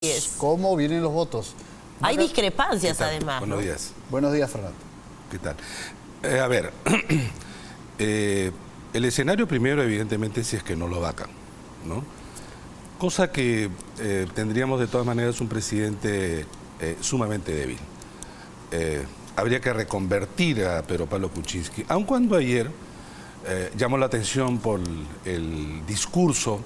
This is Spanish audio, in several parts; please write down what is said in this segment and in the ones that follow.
es. ¿Cómo vienen los votos? Hay discrepancias además, Buenos ¿no? días. Buenos días, Fernando. ¿Qué tal? A ver, el escenario primero evidentemente si es que no lo vacan, ¿no? Cosa que tendríamos de todas maneras un presidente sumamente débil. Habría que reconvertir a Pedro Pablo Kuczynski, aun cuando ayer llamó la atención por el discurso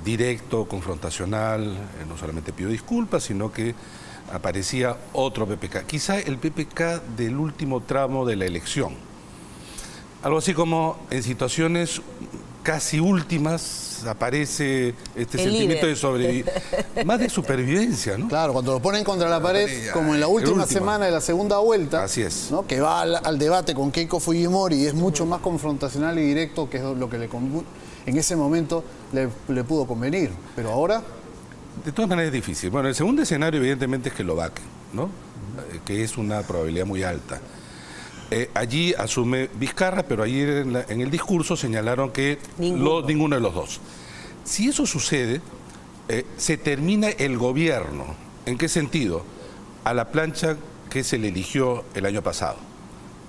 directo, confrontacional, no solamente pidió disculpas, sino que aparecía otro PPK, quizá el PPK del último tramo de la elección. Algo así como en situaciones casi últimas aparece este sentimiento de sobrevivencia, más de supervivencia, ¿no? Claro, cuando lo ponen contra la pared, como en la última semana de la segunda vuelta, así es, ¿no? Que va al debate con Keiko Fujimori y es mucho más confrontacional y directo, que es lo que en ese momento le pudo convenir. Pero ahora... De todas maneras es difícil. Bueno, el segundo escenario evidentemente es que lo vaquen, ¿no? Que es una probabilidad muy alta. Allí asume Vizcarra, pero ayer en el discurso señalaron que ninguno de los dos. Si eso sucede, se termina el gobierno. ¿En qué sentido? A la plancha que se le eligió el año pasado.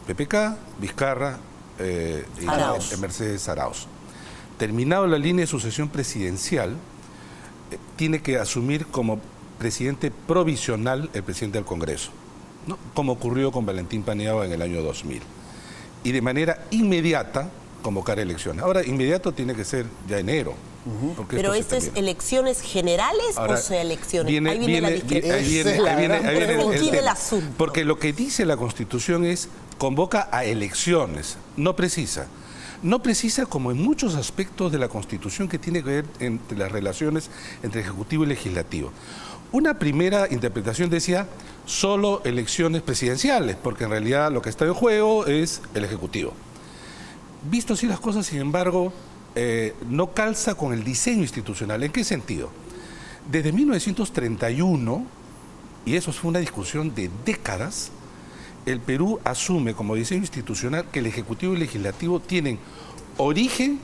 PPK, Vizcarra y Mercedes Arauz. Terminado la línea de sucesión presidencial, tiene que asumir como presidente provisional el presidente del Congreso, ¿no? Como ocurrió con Valentín Paniagua en el año 2000. Y de manera inmediata convocar elecciones. Ahora, inmediato tiene que ser ya enero. Pero ¿esto es elecciones generales o sea elecciones? Ahí viene la discrepancia. El asunto. Porque lo que dice la Constitución es convoca a elecciones, no precisa. No precisa como en muchos aspectos de la Constitución que tiene que ver entre las relaciones entre Ejecutivo y Legislativo. Una primera interpretación decía solo elecciones presidenciales, porque en realidad lo que está en juego es el Ejecutivo. Visto así las cosas, sin embargo, no calza con el diseño institucional. ¿En qué sentido? Desde 1931, y eso fue una discusión de décadas, el Perú asume como diseño institucional que el Ejecutivo y el Legislativo tienen origen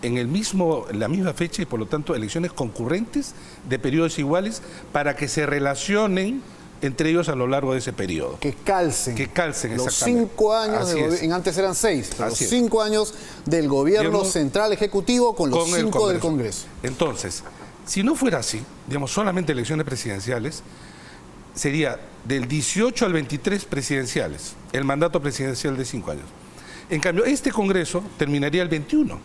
en la misma fecha y por lo tanto elecciones concurrentes de periodos iguales para que se relacionen entre ellos a lo largo de ese periodo. Que calcen. Que calcen, los exactamente. 5 años, antes eran 6, pero los 5 años del gobierno central ejecutivo con los 5 del Congreso. Entonces, si no fuera así, digamos solamente elecciones presidenciales, sería del 18 al 23 presidenciales, el mandato presidencial de 5 años. En cambio, este Congreso terminaría el 21.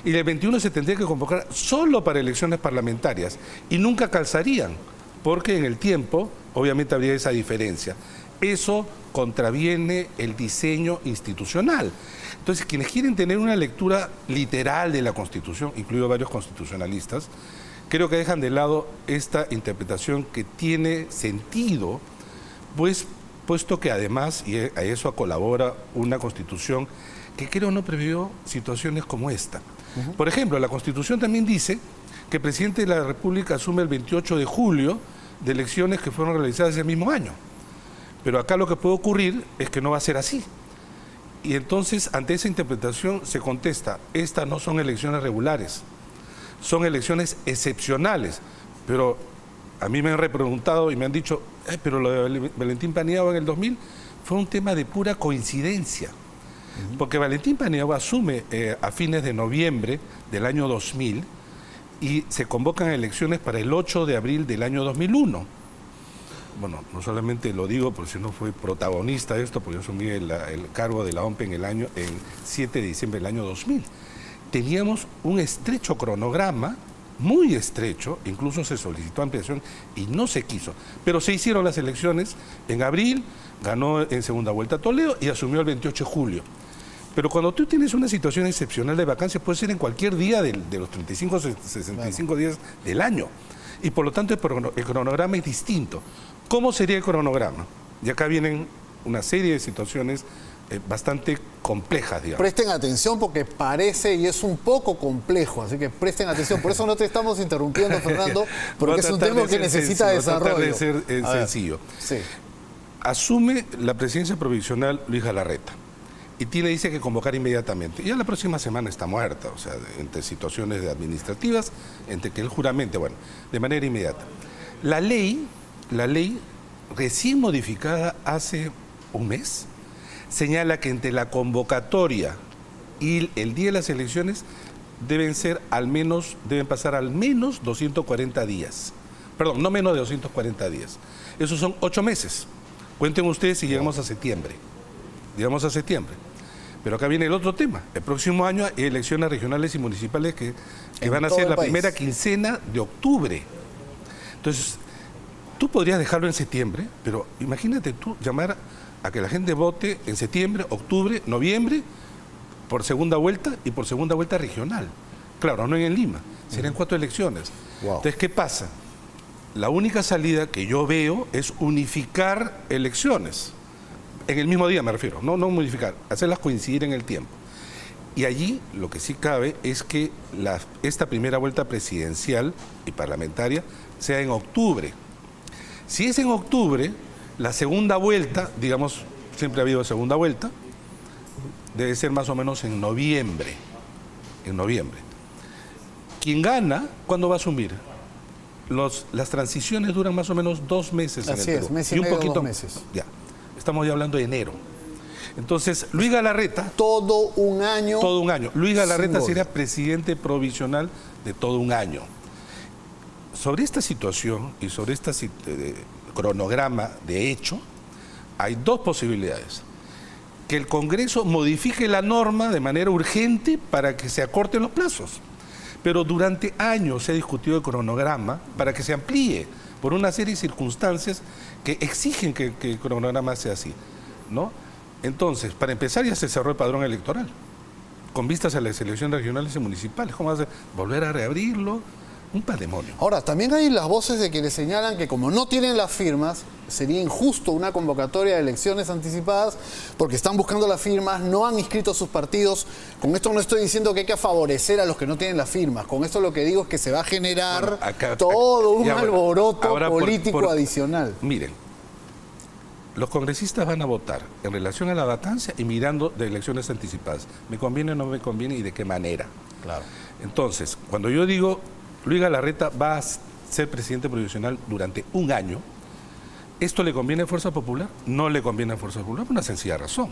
Y el 21 se tendría que convocar solo para elecciones parlamentarias. Y nunca calzarían, porque en el tiempo, obviamente, habría esa diferencia. Eso contraviene el diseño institucional. Entonces, quienes quieren tener una lectura literal de la Constitución, incluido varios constitucionalistas, creo que dejan de lado esta interpretación que tiene sentido, pues, puesto que además, y a eso colabora una Constitución que creo no previó situaciones como esta. Por ejemplo, la Constitución también dice que el presidente de la República asume el 28 de julio de elecciones que fueron realizadas ese mismo año. Pero acá lo que puede ocurrir es que no va a ser así. Y entonces, ante esa interpretación se contesta, estas no son elecciones regulares, son elecciones excepcionales. Pero a mí me han repreguntado y me han dicho, pero lo de Valentín Paniagua en el 2000 fue un tema de pura coincidencia. Porque Valentín Paniagua asume a fines de noviembre del año 2000 y se convocan elecciones para el 8 de abril del año 2001. Bueno, no solamente lo digo porque si no fue protagonista de esto, porque yo asumí el cargo de la OMPE en 7 de diciembre del año 2000. Teníamos un estrecho cronograma, muy estrecho, incluso se solicitó ampliación y no se quiso. Pero se hicieron las elecciones en abril, ganó en segunda vuelta Toledo y asumió el 28 de julio. Pero cuando tú tienes una situación excepcional de vacancia, puede ser en cualquier día de los 35 o 65 días del año. Y por lo tanto el cronograma es distinto. ¿Cómo sería el cronograma? Y acá vienen una serie de situaciones bastante complejas, digamos. Presten atención porque parece y es un poco complejo, así que presten atención. Por eso no te estamos interrumpiendo, Fernando, porque es un tema que necesita desarrollo. Voy a tratar de ser sencillo. Sí. Asume la presidencia provisional Luis Galarreta y dice que convocar inmediatamente. Ya la próxima semana está muerta, o sea, entre situaciones administrativas, entre que él juramente, bueno, de manera inmediata. La ley recién modificada hace un mes, señala que entre la convocatoria y el día de las elecciones deben pasar al menos 240 días. Perdón, no menos de 240 días. Esos son 8 meses. Cuenten ustedes si llegamos a septiembre. Llegamos a septiembre. Pero acá viene el otro tema. El próximo año hay elecciones regionales y municipales que van a ser la primera quincena de octubre. Entonces, tú podrías dejarlo en septiembre, pero imagínate tú llamar a que la gente vote en septiembre, octubre, noviembre, por segunda vuelta y por segunda vuelta regional. Claro, no en Lima, serían 4 elecciones. Wow. Entonces, ¿qué pasa? La única salida que yo veo es unificar elecciones. En el mismo día me refiero, no modificar, hacerlas coincidir en el tiempo. Y allí lo que sí cabe es que esta primera vuelta presidencial y parlamentaria sea en octubre. Si es en octubre, la segunda vuelta, digamos, siempre ha habido segunda vuelta, debe ser más o menos en noviembre. En noviembre. Quien gana, ¿cuándo va a asumir? Las transiciones duran más o menos 2 meses. Así en el es, Perú. mes y medio, un poquito 2 meses. Ya. Estamos ya hablando de enero. Entonces, Luis Galarreta... Todo un año. Todo un año. Luis Galarreta sin sería presidente provisional de todo un año. Sobre esta situación y sobre este cronograma de hecho, hay 2 posibilidades. Que el Congreso modifique la norma de manera urgente para que se acorten los plazos. Pero durante años se ha discutido el cronograma para que se amplíe por una serie de circunstancias que exigen que el cronograma sea así, ¿no? Entonces, para empezar, ya se cerró el padrón electoral, con vistas a las elecciones regionales y municipales. ¿Cómo vas a volver a reabrirlo? Un pandemonio. Ahora, también hay las voces de quienes señalan que como no tienen las firmas, sería injusto una convocatoria de elecciones anticipadas porque están buscando las firmas, no han inscrito sus partidos. Con esto no estoy diciendo que hay que favorecer a los que no tienen las firmas. Con esto lo que digo es que se va a generar todo un alboroto político adicional. Miren, los congresistas van a votar en relación a la vacancia y mirando de elecciones anticipadas. ¿Me conviene o no me conviene y de qué manera? Claro. Entonces, cuando yo digo Luis Galarreta va a ser presidente provisional durante un año, ¿esto le conviene a Fuerza Popular? No le conviene a Fuerza Popular por una sencilla razón.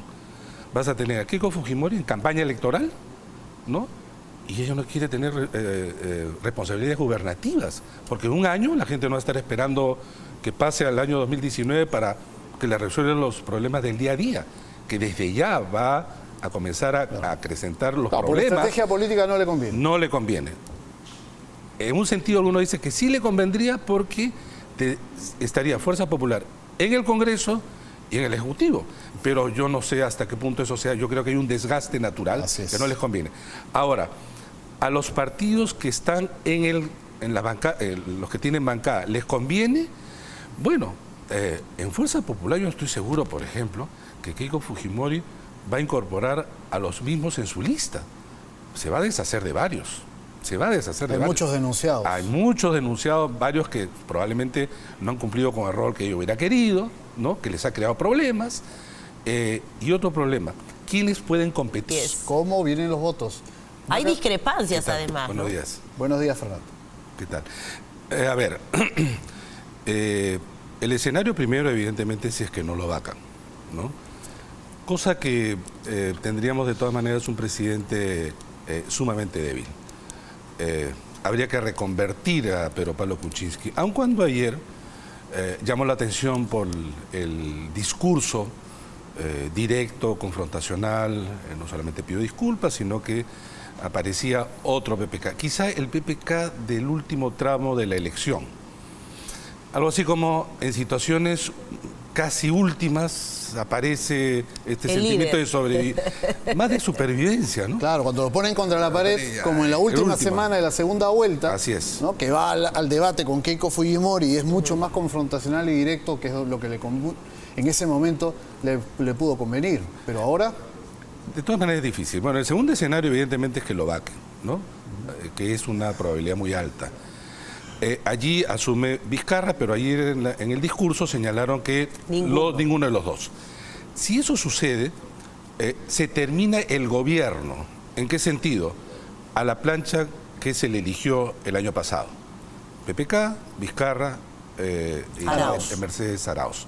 Vas a tener a Keiko Fujimori en campaña electoral, ¿no? Y ella no quiere tener responsabilidades gubernativas, porque en un año la gente no va a estar esperando que pase al año 2019 para que le resuelvan los problemas del día a día, que desde ya va a comenzar a acrecentar los problemas. Por estrategia política no le conviene. No le conviene. En un sentido, alguno dice que sí le convendría porque estaría Fuerza Popular en el Congreso y en el Ejecutivo. Pero yo no sé hasta qué punto eso sea. Yo creo que hay un desgaste natural que no les conviene. Ahora, a los partidos que están en la bancada, los que tienen bancada, ¿les conviene? Bueno, en Fuerza Popular yo estoy seguro, por ejemplo, que Keiko Fujimori va a incorporar a los mismos en su lista. Se va a deshacer de varios. Se va a deshacer de varios. Hay muchos denunciados. Hay muchos denunciados, varios que probablemente no han cumplido con el rol que yo hubiera querido, ¿no? Que les ha creado problemas. Y otro problema, ¿quiénes pueden competir? ¿Cómo vienen los votos? Hay discrepancias además. Buenos días. Buenos días, Fernando. ¿Qué tal? A ver, el escenario primero evidentemente si es que no lo vacan, ¿no? Cosa que tendríamos de todas maneras un presidente sumamente débil. Habría que reconvertir a Pedro Pablo Kuczynski, aun cuando ayer llamó la atención por el discurso directo, confrontacional, no solamente pidió disculpas, sino que aparecía otro PPK, quizá el PPK del último tramo de la elección. Algo así como en situaciones casi últimas aparece este sentimiento de más de supervivencia, ¿no? Claro, cuando lo ponen contra la pared, como en la última semana de la segunda vuelta, así es, ¿no? Que va al debate con Keiko Fujimori y es mucho más confrontacional y directo, que es lo que en ese momento le pudo convenir. Pero ahora... De todas maneras es difícil. Bueno, el segundo escenario evidentemente es que lo vaquen, ¿no? Que es una probabilidad muy alta. Allí asume Vizcarra, pero ayer en el discurso señalaron que ninguno de los dos. Si eso sucede, se termina el gobierno. ¿En qué sentido? A la plancha que se le eligió el año pasado. PPK, Vizcarra Mercedes Arauz.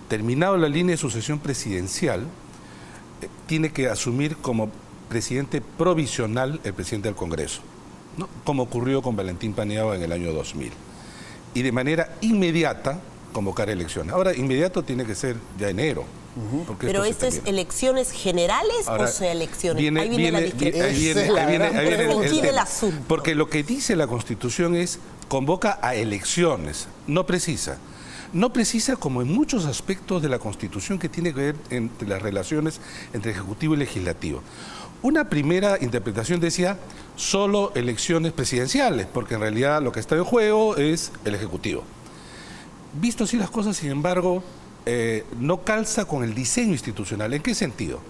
Terminado la línea de sucesión presidencial, tiene que asumir como presidente provisional el presidente del Congreso, ¿no? Como ocurrió con Valentín Paniagua en el año 2000. Y de manera inmediata convocar elecciones. Ahora, inmediato tiene que ser ya enero. Pero ¿esto es elecciones generales o sea elecciones? Ahí viene el asunto. Porque lo que dice la Constitución es convoca a elecciones, no precisa. No precisa como en muchos aspectos de la Constitución que tiene que ver entre las relaciones entre Ejecutivo y Legislativo. Una primera interpretación decía solo elecciones presidenciales, porque en realidad lo que está en juego es el Ejecutivo. Visto así las cosas, sin embargo, no calza con el diseño institucional. ¿En qué sentido?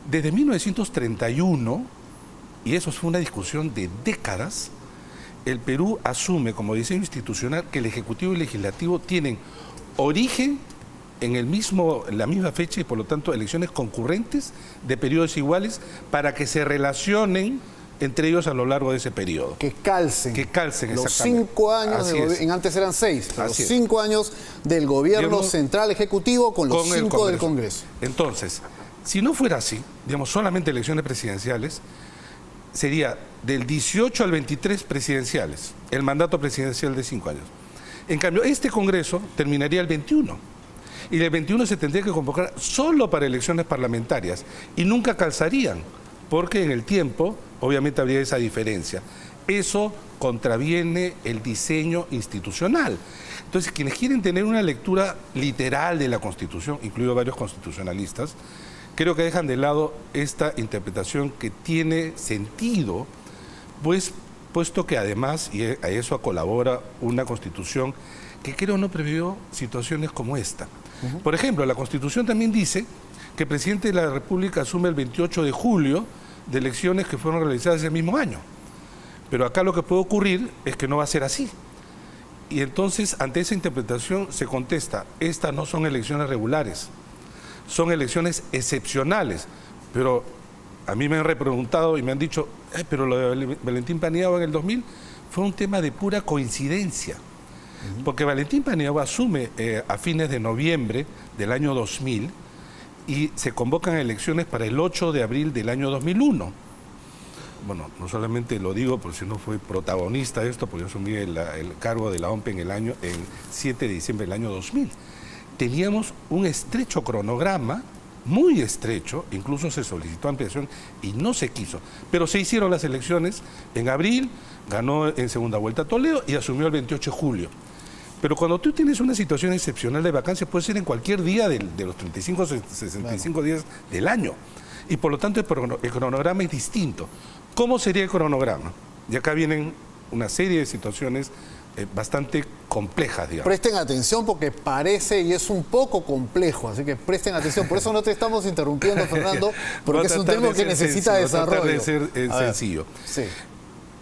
Desde 1931, y eso fue una discusión de décadas, el Perú asume como diseño institucional que el Ejecutivo y el Legislativo tienen origen en la misma fecha y por lo tanto elecciones concurrentes de periodos iguales para que se relacionen entre ellos a lo largo de ese periodo. Que calcen. Que calcen, los 5 años, antes eran 6, los 5 años del gobierno central ejecutivo con los 5 del Congreso. Entonces, si no fuera así, digamos, solamente elecciones presidenciales, sería del 18 al 23 presidenciales, el mandato presidencial de 5 años. En cambio, este Congreso terminaría el 21. Y el 21 se tendría que convocar solo para elecciones parlamentarias y nunca calzarían, porque en el tiempo obviamente habría esa diferencia. Eso contraviene el diseño institucional. Entonces, quienes quieren tener una lectura literal de la Constitución, incluidos varios constitucionalistas, creo que dejan de lado esta interpretación que tiene sentido, pues, puesto que además, y a eso colabora una Constitución que creo no previó situaciones como esta. Por ejemplo, la Constitución también dice que el presidente de la República asume el 28 de julio de elecciones que fueron realizadas ese mismo año. Pero acá lo que puede ocurrir es que no va a ser así. Y entonces, ante esa interpretación se contesta, estas no son elecciones regulares, son elecciones excepcionales. Pero a mí me han repreguntado y me han dicho, pero lo de Valentín Paniagua en el 2000 fue un tema de pura coincidencia. Porque Valentín Paniagua asume a fines de noviembre del año 2000 y se convocan elecciones para el 8 de abril del año 2001. Bueno, no solamente lo digo por si no fue protagonista de esto, porque yo asumí el cargo de la OMPE en 7 de diciembre del año 2000. Teníamos un estrecho cronograma, muy estrecho, incluso se solicitó ampliación y no se quiso. Pero se hicieron las elecciones en abril, ganó en segunda vuelta Toledo y asumió el 28 de julio. Pero cuando tú tienes una situación excepcional de vacancia, puede ser en cualquier día de los 35 65 días del año. Y por lo tanto el cronograma es distinto. ¿Cómo sería el cronograma? Y acá vienen una serie de situaciones bastante complejas, digamos. Presten atención porque parece y es un poco complejo, así que presten atención. Por eso no te estamos interrumpiendo, Fernando, porque es un tema que necesita desarrollo. Voy a tratar de ser sencillo. Sí.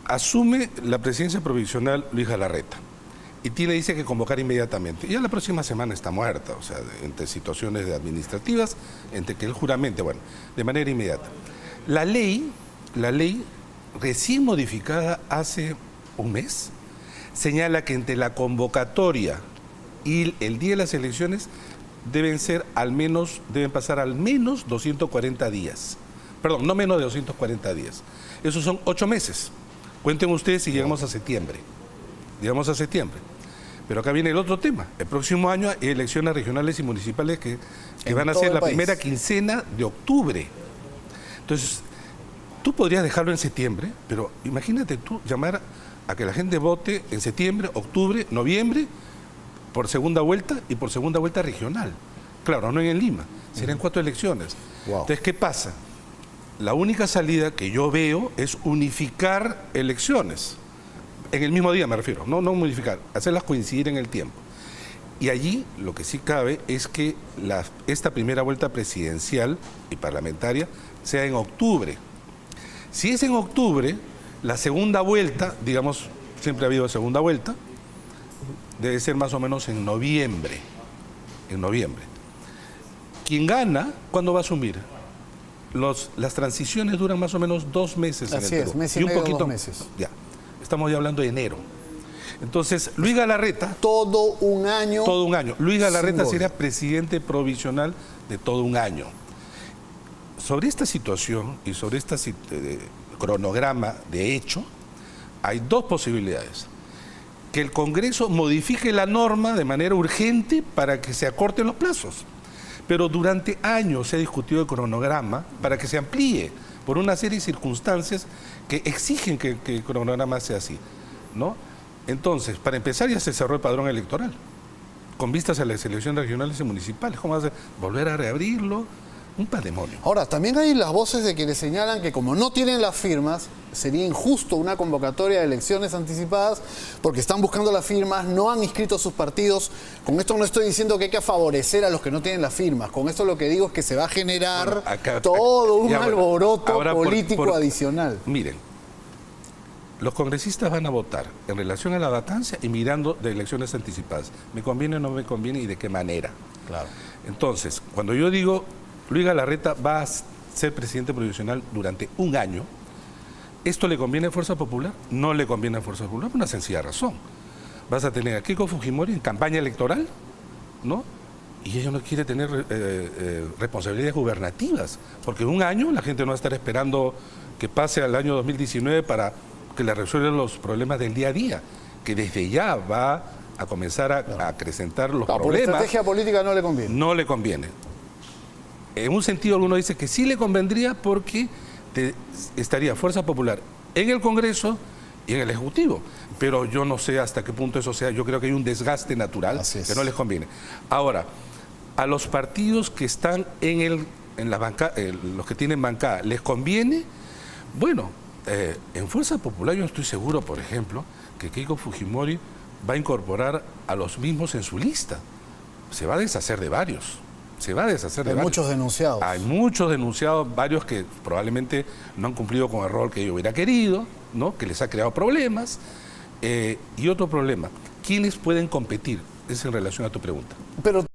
Asume la presidencia provisional Luis Galarreta. Y dice que convocar inmediatamente. Ya la próxima semana está muerta, o sea, entre situaciones administrativas, entre que el juramento, bueno, de manera inmediata. La ley recién modificada hace un mes, señala que entre la convocatoria y el día de las elecciones deben pasar al menos 240 días. Perdón, no menos de 240 días. Esos son 8 meses. Cuenten ustedes si llegamos a septiembre. Llegamos a septiembre. Pero acá viene el otro tema. El próximo año hay elecciones regionales y municipales que van a ser la primera quincena de octubre. Entonces, tú podrías dejarlo en septiembre, pero imagínate tú llamar a que la gente vote en septiembre, octubre, noviembre, por segunda vuelta y por segunda vuelta regional. Claro, no en Lima, serían 4 elecciones. Wow. Entonces, ¿qué pasa? La única salida que yo veo es unificar elecciones. En el mismo día me refiero, no modificar, hacerlas coincidir en el tiempo. Y allí lo que sí cabe es que esta primera vuelta presidencial y parlamentaria sea en octubre. Si es en octubre, la segunda vuelta, digamos, siempre ha habido segunda vuelta, debe ser más o menos en noviembre. En noviembre. Quien gana, ¿cuándo va a asumir? Las transiciones duran más o menos 2 meses. Así en el es, Perú. mes y medio, un poquito, 2 meses. Ya. Estamos ya hablando de enero. Entonces, Luis Galarreta... Todo un año. Todo un año. Luis Galarreta sería presidente provisional de todo un año. Sobre esta situación y sobre este cronograma de hecho, hay dos posibilidades. Que el Congreso modifique la norma de manera urgente para que se acorten los plazos. Pero durante años se ha discutido el cronograma para que se amplíe por una serie de circunstancias que exigen que el cronograma sea así, ¿no? Entonces, para empezar, ya se cerró el padrón electoral, con vistas a las elecciones regionales y municipales. ¿Cómo vas a volver a reabrirlo? Un pandemonio. Ahora, también hay las voces de quienes señalan que como no tienen las firmas, sería injusto una convocatoria de elecciones anticipadas porque están buscando las firmas, no han inscrito sus partidos. Con esto no estoy diciendo que hay que favorecer a los que no tienen las firmas. Con esto lo que digo es que se va a generar todo un alboroto político adicional. Miren, los congresistas van a votar en relación a la vacancia y mirando de elecciones anticipadas. ¿Me conviene o no me conviene y de qué manera? Claro. Entonces, cuando yo digo Luis Galarreta va a ser presidente provisional durante un año, ¿esto le conviene a Fuerza Popular? No le conviene a Fuerza Popular por una sencilla razón. Vas a tener a Keiko Fujimori en campaña electoral, ¿no? Y ella no quiere tener responsabilidades gubernativas, porque en un año la gente no va a estar esperando que pase al año 2019 para que le resuelvan los problemas del día a día, que desde ya va a comenzar a acrecentar los problemas. Por estrategia política no le conviene. No le conviene. En un sentido, alguno dice que sí le convendría porque estaría Fuerza Popular en el Congreso y en el Ejecutivo. Pero yo no sé hasta qué punto eso sea. Yo creo que hay un desgaste natural que no les conviene. Ahora, a los partidos que están en la bancada, los que tienen bancada, ¿les conviene? Bueno, en Fuerza Popular yo no estoy seguro, por ejemplo, que Keiko Fujimori va a incorporar a los mismos en su lista. Se va a deshacer de varios. Hay muchos denunciados. Hay muchos denunciados, varios que probablemente no han cumplido con el rol que yo hubiera querido, ¿no? Que les ha creado problemas. Y otro problema, ¿quiénes pueden competir? Es en relación a tu pregunta. Pero